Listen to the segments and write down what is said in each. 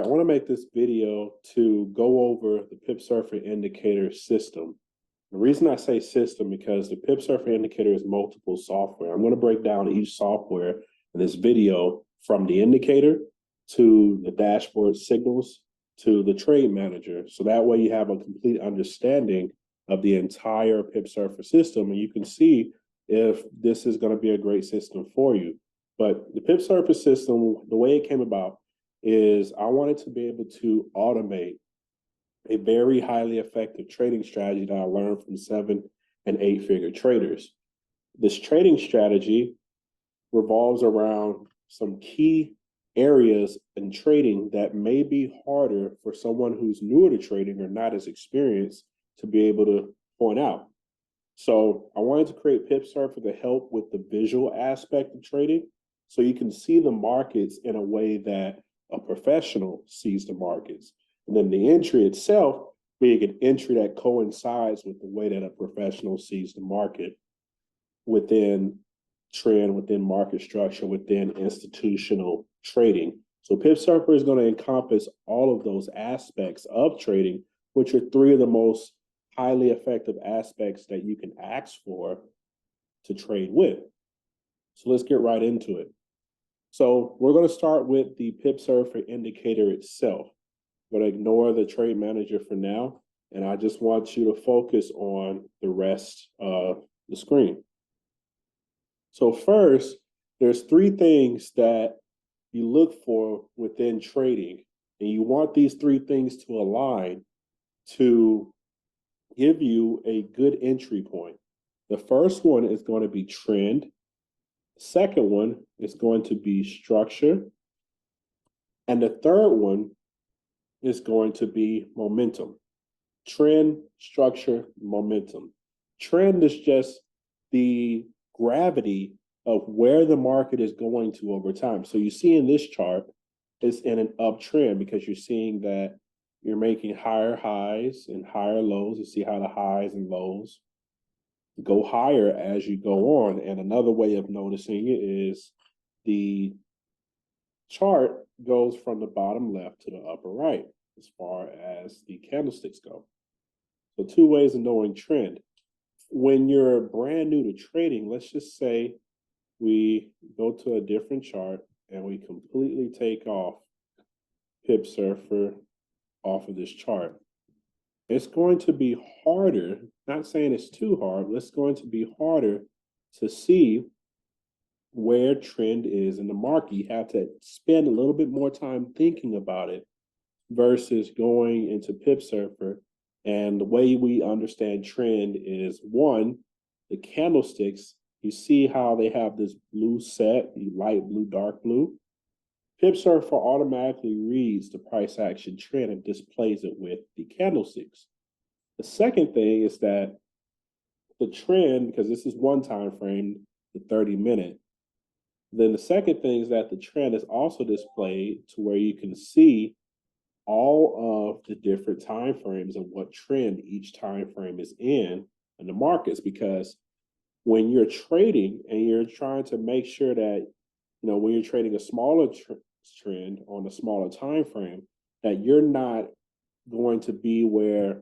I want to make this video to go over the Pipsurfer indicator system. The reason I say system because the Pipsurfer indicator is multiple software. I'm going to break down each software in this video from the indicator to the dashboard signals to the trade manager. So that way you have a complete understanding of the entire Pipsurfer system and you can see if this is going to be a great system for you. But the Pipsurfer system, the way it came about is I wanted to be able to automate a very highly effective trading strategy that I learned from 7- and 8-figure traders. This trading strategy revolves around some key areas in trading that may be harder for someone who's newer to trading or not as experienced to be able to point out. So I wanted to create Pipsurfer to help with the visual aspect of trading so you can see the markets in a way that a professional sees the markets. And then the entry itself being an entry that coincides with the way that a professional sees the market within trend, within market structure, within institutional trading. So Pipsurfer is going to encompass all of those aspects of trading, which are 3 of the most highly effective aspects that you can ask for to trade with. So let's get right into it. So we're going to start with the Pipsurfer indicator itself. I'm going to ignore the trade manager for now, and I just want you to focus on the rest of the screen. So first, there's 3 things that you look for within trading, and you want these 3 things to align to give you a good entry point. The first one is going to be trend. The second one is going to be structure. And the third one is going to be momentum. Trend, structure, momentum. Trend is just the gravity of where the market is going to over time. So you see in this chart, it's in an uptrend because you're seeing that you're making higher highs and higher lows. You see how the highs and lows go higher as you go on. And another way of noticing it is the chart goes from the bottom left to the upper right as far as the candlesticks go. So 2 ways of knowing trend. When you're brand new to trading, let's just say we go to a different chart and we completely take off Pipsurfer off of this chart. It's going to be harder, not saying it's too hard, but it's going to be harder to see where trend is in the market. You have to spend a little bit more time thinking about it versus going into Pipsurfer. And the way we understand trend is 1, the candlesticks. You see how they have this blue set, the light blue, dark blue. Pipsurfer automatically reads the price action trend and displays it with the candlesticks. The second thing is that the trend, because this is one time frame, the 30-minute, then the second thing is that the trend is also displayed to where you can see all of the different time frames and what trend each time frame is in the markets. Because when you're trading and you're trying to make sure that, when you're trading a smaller trend on a smaller time frame, that you're not going to be where,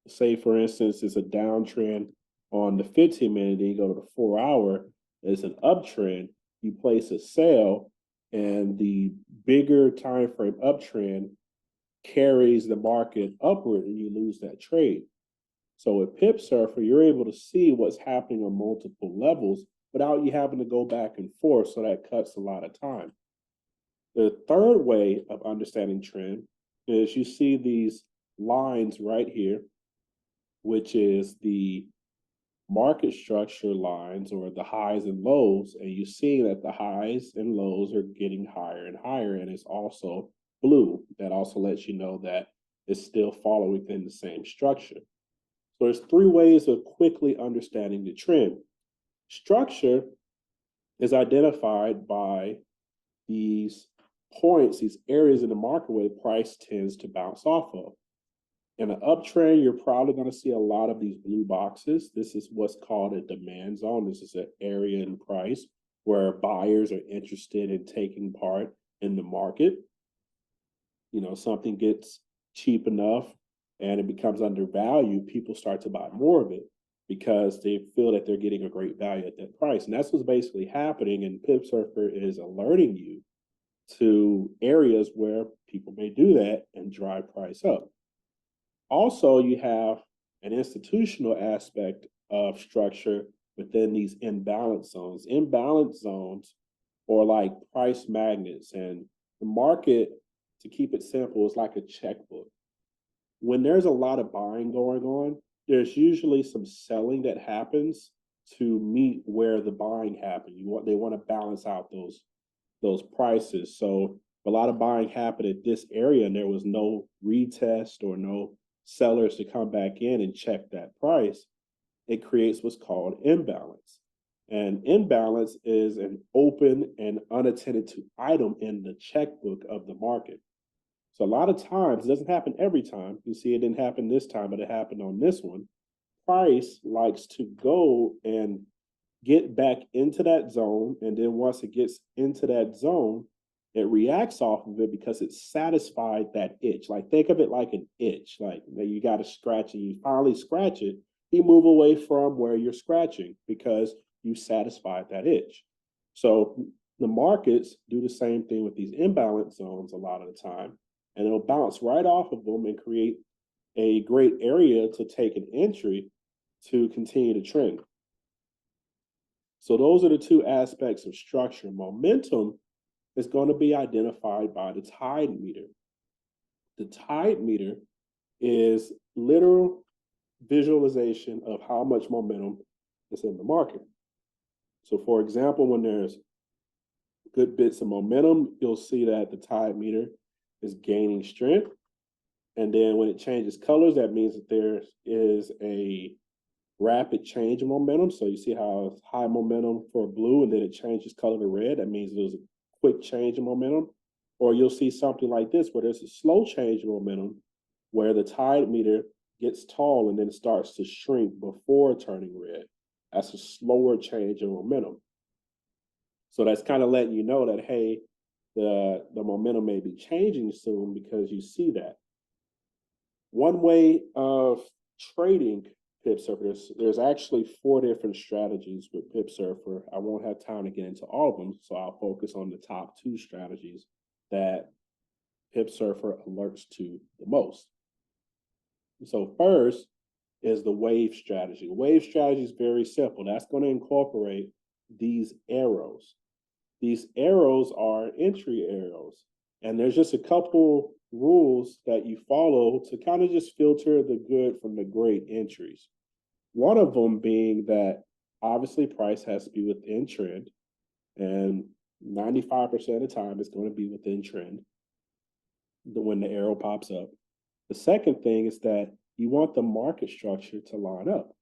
say for instance, it's a downtrend on the 15-minute, then you go to the 4-hour, it's an uptrend, you place a sell, and the bigger time frame uptrend carries the market upward and you lose that trade. So with Pipsurfer, you're able to see what's happening on multiple levels without you having to go back and forth, so that cuts a lot of time. The third way of understanding trend is you see these lines right here, which is the market structure lines or the highs and lows, and you see that the highs and lows are getting higher and higher, and it's also blue. That also lets you know that it's still following within the same structure. So there's 3 ways of quickly understanding the trend. Structure is identified by these points, these areas in the market where the price tends to bounce off of. In an uptrend, you're probably going to see a lot of these blue boxes. This is what's called a demand zone. This is an area in price where buyers are interested in taking part in the market. something gets cheap enough and it becomes undervalued, people start to buy more of it because they feel that they're getting a great value at that price. And that's what's basically happening. And Pipsurfer is alerting you to areas where people may do that and drive price up. Also, you have an institutional aspect of structure within these imbalance zones. Imbalance zones are like price magnets, and the market, to keep it simple, is like a checkbook. When there's a lot of buying going on, there's usually some selling that happens to meet where the buying happened. They want to balance out those prices. So a lot of buying happened at this area, and there was no retest or no sellers to come back in and check that price. It creates what's called imbalance. And imbalance is an open and unattended to item in the checkbook of the market. So a lot of times, it doesn't happen every time. You see, it didn't happen this time, but it happened on this one. Price likes to go and get back into that zone. And then once it gets into that zone, it reacts off of it because it satisfied that itch. Like, think of it like an itch. Like, you got to scratch it. You finally scratch it. You move away from where you're scratching because you satisfied that itch. So the markets do the same thing with these imbalance zones a lot of the time, and it'll bounce right off of them and create a great area to take an entry to continue to trend. So those are the two aspects of structure. Momentum is going to be identified by the tide meter. The tide meter is literal visualization of how much momentum is in the market. So for example, when there's good bits of momentum, you'll see that the tide meter is gaining strength. And then when it changes colors, that means that there is a rapid change in momentum. So you see how it's high momentum for blue and then it changes color to red. That means there's a quick change in momentum. Or you'll see something like this where there's a slow change in momentum where the tide meter gets tall and then starts to shrink before turning red. That's a slower change in momentum. So that's kind of letting you know that, hey, the momentum may be changing soon because you see that. One way of trading Pipsurfer, there's actually 4 different strategies with Pipsurfer. I won't have time to get into all of them, so I'll focus on the top 2 strategies that Pipsurfer alerts to the most. So first is the wave strategy. The wave strategy is very simple. That's going to incorporate these arrows. These arrows are entry arrows. And there's just a couple rules that you follow to kind of just filter the good from the great entries. One of them being that obviously price has to be within trend, and 95% of the time it's going to be within trend when the arrow pops up. The second thing is that you want the market structure to line up.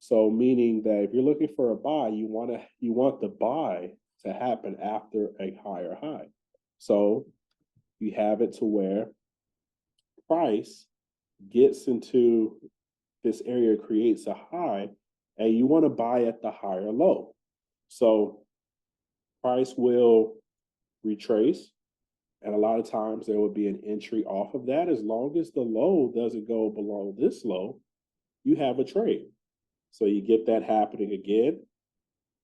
So meaning that if you're looking for a buy, you want the buy to happen after a higher high. So you have it to where price gets into this area, creates a high, and you want to buy at the higher low. So price will retrace, and a lot of times there will be an entry off of that. As long as the low doesn't go below this low, you have a trade. So you get that happening again.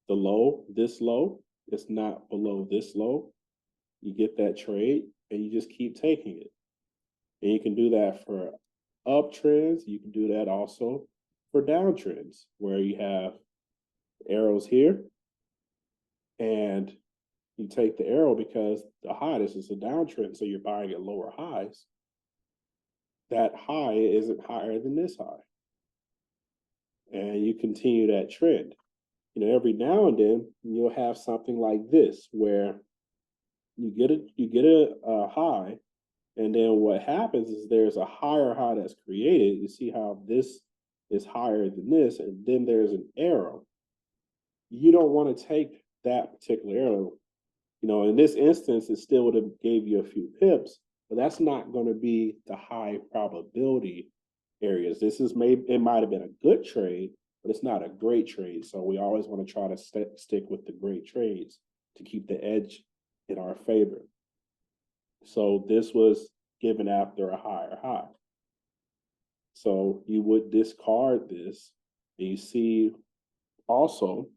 The low, this low, it's not below this low. You get that trade, and you just keep taking it. And you can do that for uptrends. You can do that also for downtrends, where you have arrows here, and you take the arrow because the high, this is a downtrend, so you're buying at lower highs. That high isn't higher than this high. And you continue that trend. Every now and then you'll have something like this where you get a high, and then what happens is there's a higher high that's created. You see how this is higher than this, and then there's an arrow. You don't want to take that particular arrow. In this instance, it still would have gave you a few pips, but that's not going to be the high probability areas. It might have been a good trade, but it's not a great trade. So we always want to try to stick with the great trades to keep the edge in our favor. So this was given after a higher high. So you would discard this. And you see also,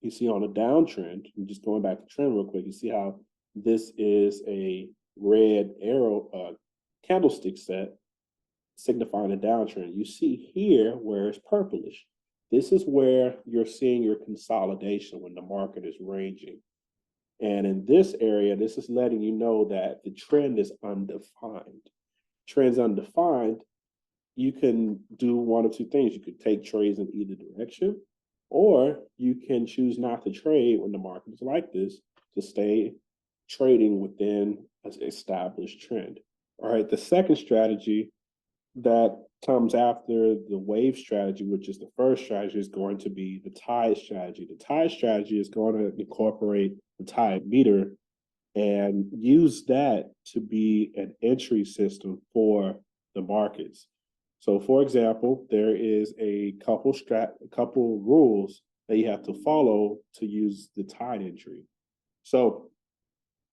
you see on a downtrend, I'm just going back to trend real quick, you see how this is a red arrow candlestick set signifying a downtrend. You see here where it's purplish. This is where you're seeing your consolidation when the market is ranging. And in this area, this is letting you know that the trend is undefined. Trend's undefined. You can do one of two things. You could take trades in either direction, or you can choose not to trade when the market is like this, to stay trading within an established trend. All right, the second strategy that comes after the wave strategy, which is the first strategy, is going to be the tide strategy. The tide strategy is going to incorporate the tide meter and use that to be an entry system for the markets. So, for example, there is a couple rules that you have to follow to use the tide entry. So,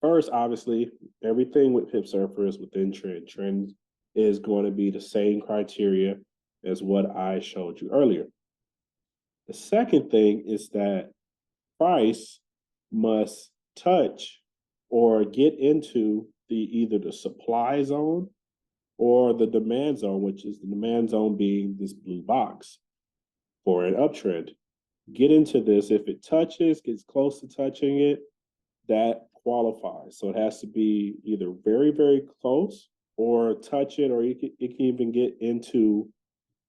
first, obviously, everything with Pip Surfer is within trend. Trend is going to be the same criteria as what I showed you earlier. The second thing is that price must touch or get into either the supply zone or the demand zone, which is the demand zone being this blue box for an uptrend. Get into this. If it touches, gets close to touching it, that qualifies. So it has to be either very, very close or touch it, or it can even get into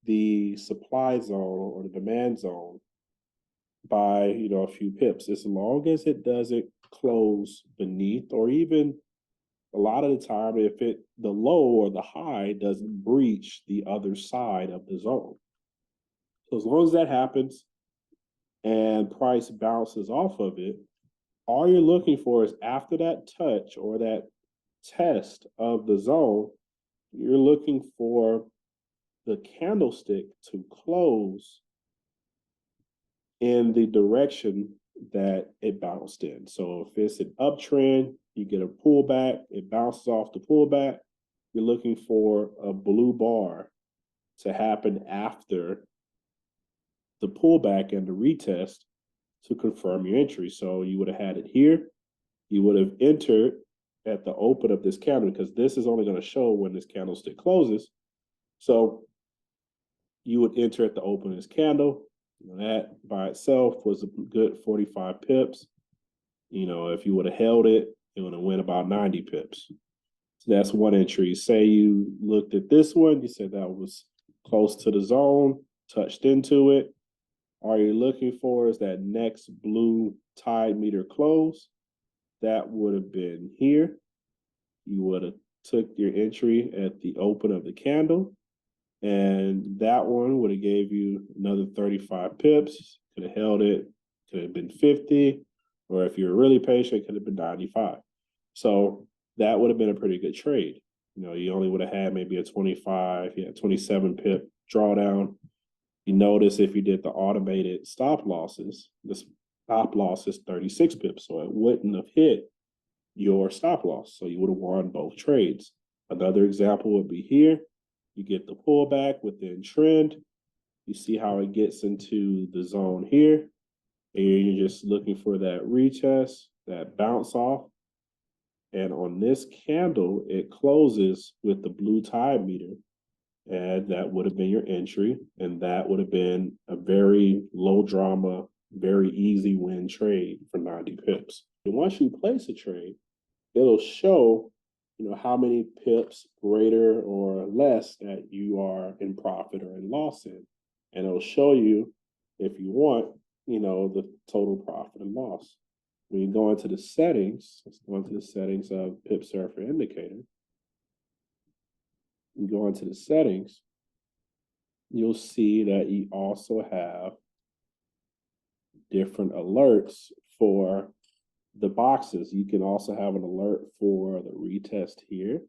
the supply zone or the demand zone by a few pips, as long as it doesn't close beneath, or even a lot of the time, if the low or the high doesn't breach the other side of the zone. So as long as that happens and price bounces off of it, all you're looking for is after that touch or that test of the zone, you're looking for the candlestick to close in the direction that it bounced in. So if it's an uptrend, you get a pullback, it bounces off the pullback, you're looking for a blue bar to happen after the pullback and the retest to confirm your entry. So you would have had it here, you would have entered at the open of this candle, because this is only going to show when this candlestick closes. So you would enter at the open of this candle. That by itself was a good 45 pips. If you would have held it, it would have went about 90 pips. So that's one entry. Say you looked at this one, you said that was close to the zone, touched into it. All you're looking for is that next blue tide meter close. That would have been here. You would have took your entry at the open of the candle, and that one would have gave you another 35 pips. Could have held it, could have been 50, or if you're really patient, could have been 95. So that would have been a pretty good trade. You only would have had maybe a 27 pip drawdown. You notice if you did the automated stop losses, the stop loss is 36 pips, so it wouldn't have hit your stop loss. So you would have won both trades. Another example would be here. You get the pullback within trend. You see how it gets into the zone here. And you're just looking for that retest, that bounce off. And on this candle, it closes with the blue tide meter. And that would have been your entry. And that would have been a very low drama, very easy win trade for 90 pips. And once you place a trade, it'll show how many pips greater or less that you are in profit or in loss in. And it'll show you, if you want, the total profit and loss. When you go into the settings, let's go into the settings of Pipsurfer Indicator. You go into the settings, you'll see that you also have different alerts for the boxes. You can also have an alert for the retest here,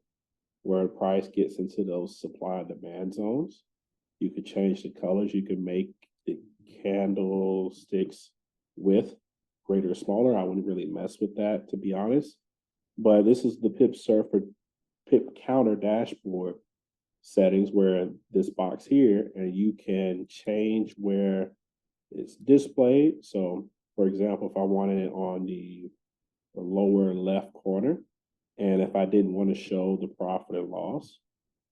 where the price gets into those supply and demand zones. You could change the colors. You can make the candlesticks width greater or smaller. I wouldn't really mess with that, to be honest. But this is the Pip Surfer Pip counter dashboard settings where this box here, and you can change where it's displayed. So for example, if I wanted it on the lower left corner, and if I didn't want to show the profit and loss,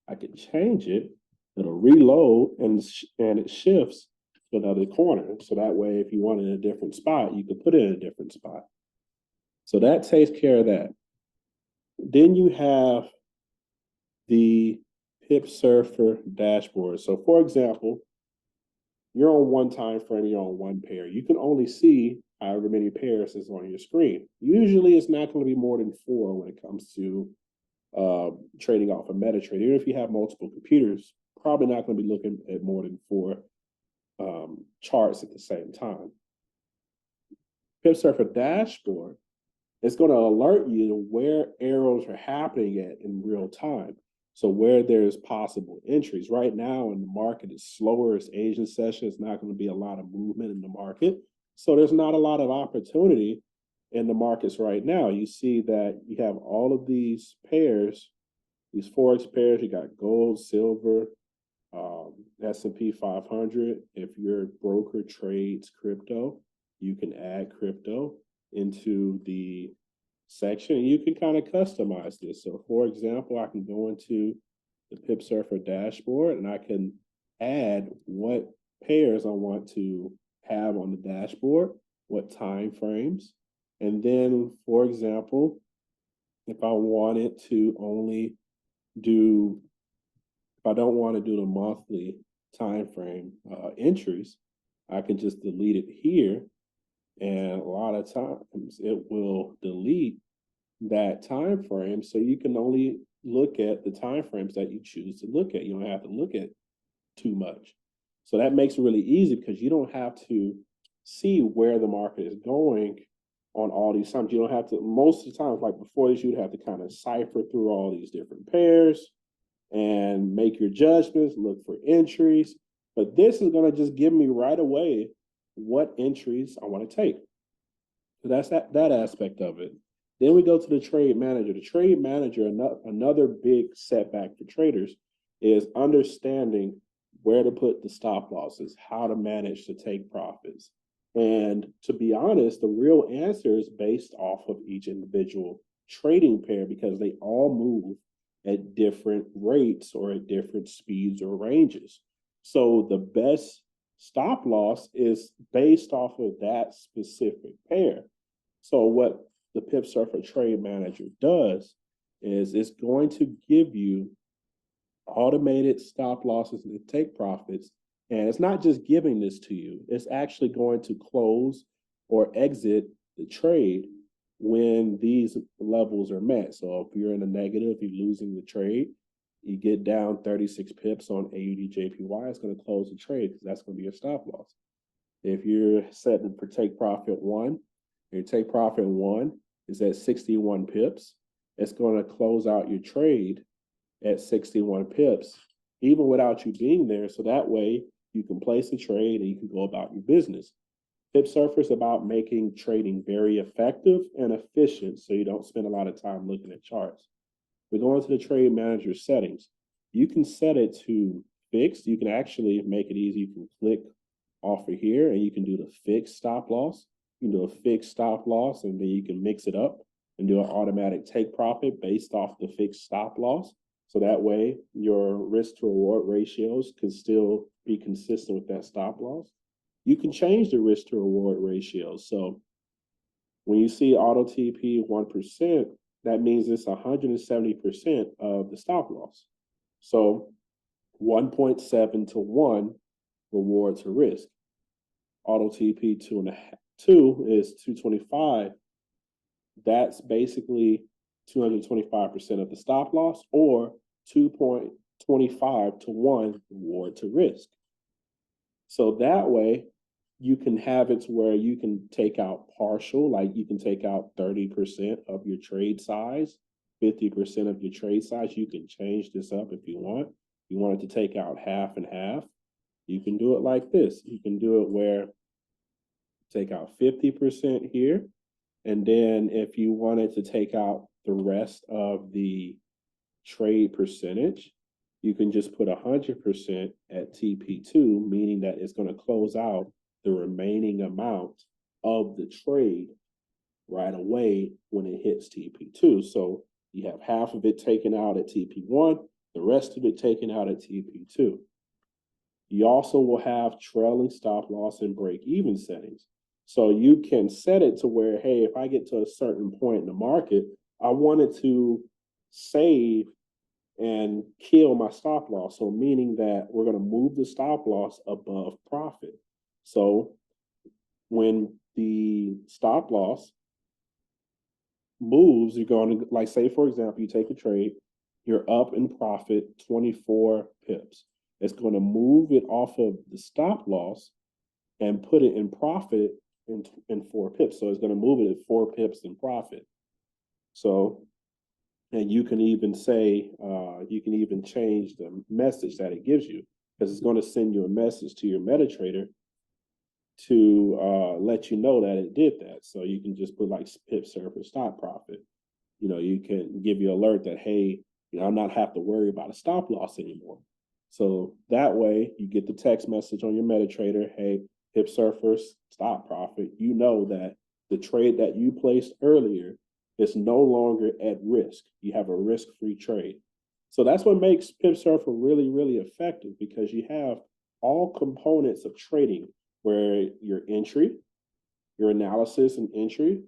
I could change it. It'll reload and it shifts to another corner. So that way, if you want it in a different spot, you can put it in a different spot. So that takes care of that. Then you have the Pip Surfer dashboard. So for example, you're on one time frame, you're on one pair. You can only see however many pairs is on your screen. Usually it's not going to be more than 4 when it comes to trading off of MetaTrader. Even if you have multiple computers, probably not going to be looking at more than 4 charts at the same time. Pipsurfer dashboard is going to alert you to where arrows are happening at in real time. So where there's possible entries. Right now in the market, it's slower, it's Asian session, it's not going to be a lot of movement in the market. So there's not a lot of opportunity in the markets right now. You see that you have all of these pairs, these Forex pairs. You got gold, silver, S&P 500. If your broker trades crypto, you can add crypto into the section, and you can kind of customize this. So for example, I can go into the Pipsurfer dashboard and I can add what pairs I want to have on the dashboard, what time frames. And then, for example, if I wanted to only do, if I don't want to do the monthly time frame entries, I can just delete it here. And a lot of times it will delete that time frame, so you can only look at the time frames that you choose to look at. You don't have to look at too much. So that makes it really easy because you don't have to see where the market is going on all these times. You don't have to, most of the times, like before this, you'd have to kind of cipher through all these different pairs and make your judgments, look for entries. But this is going to just give me right away what entries I want to take. So that's that aspect of it. Then we go to the trade manager. The trade manager, another big setback for traders, is understanding where to put the stop losses, how to manage to take profits. And to be honest, the real answer is based off of each individual trading pair because they all move at different rates or at different speeds or ranges. So the best stop loss is based off of that specific pair. So what the Pipsurfer Trade Manager does is it's going to give you automated stop losses and take profits. And it's not just giving this to you, it's actually going to close or exit the trade when these levels are met. So if you're in a negative, you're losing the trade, you get down 36 pips on AUD JPY, it's going to close the trade because that's going to be your stop loss. If you're setting for take profit 1, your take profit 1 is at 61 pips, it's going to close out your trade at 61 pips, even without you being there. So that way you can place a trade and you can go about your business. Pipsurfer is about making trading very effective and efficient so you don't spend a lot of time looking at charts. We go into the trade manager settings. You can set it to fixed. You can actually make it easy. You can click off of here and you can do the fixed stop loss. You can do a fixed stop loss and then you can mix it up and do an automatic take profit based off the fixed stop loss. So that way your risk to reward ratios can still be consistent with that stop loss. You can change the risk to reward ratios. So when you see auto TP 1%, that means it's 170% of the stop loss. So 1.7 to 1 reward to risk. Auto TP 2 is 225. That's basically 225% of the stop loss, or 2.25 to 1 reward to risk. So that way you can have it to where you can take out partial, like you can take out 30% of your trade size, 50% of your trade size. You can change this up if you want. You want it to take out half and half. You can do it like this. You can do it where take out 50% here. And then if you wanted to take out the rest of the trade percentage, you can just put 100% at TP2, meaning that it's going to close out the remaining amount of the trade right away when it hits TP2. So you have half of it taken out at TP1, the rest of it taken out at TP2. You also will have trailing stop loss and break even settings. So you can set it to where, hey, if I get to a certain point in the market, I wanted to save and kill my stop loss. So meaning that we're going to move the stop loss above profit. So when the stop loss moves, you're going to, like, say, for example, you take a trade, you're up in profit 24 pips. It's going to move it off of the stop loss and put it in profit in 4 pips. So it's going to move it at 4 pips in profit. So, and you can even say, you can even change the message that it gives you, because it's going to send you a message to your MetaTrader to let you know that it did that. So you can just put like Pip Surfer stop profit. You know, you can give you alert that, hey, you know, I'm not have to worry about a stop loss anymore. So that way you get the text message on your MetaTrader, hey, Pip Surfer stop profit. You know that the trade that you placed earlier is no longer at risk. You have a risk-free trade. So that's what makes Pip Surfer really, really effective, because you have all components of trading, where your entry, your analysis and entry,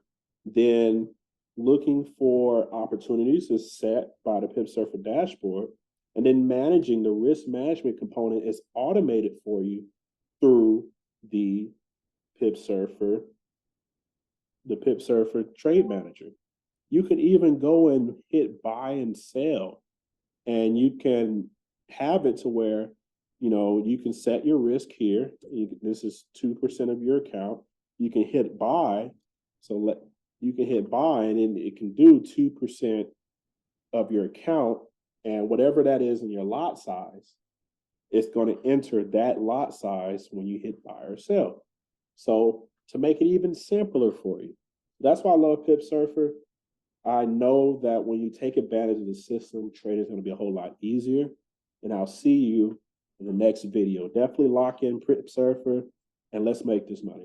then looking for opportunities is set by the Pip Surfer dashboard, and then managing the risk management component is automated for you through the Pip Surfer Trade Manager. You can even go and hit buy and sell, and you can have it to where, you know, you can set your risk here. This is 2% of your account. You can hit buy. So you can hit buy, and then it can do 2% of your account. And whatever that is in your lot size, it's going to enter that lot size when you hit buy or sell. So to make it even simpler for you. That's why I love Pip Surfer. I know that when you take advantage of the system, trading is going to be a whole lot easier. And I'll see you in the next video. Definitely lock in Pip Surfer, and let's make this money.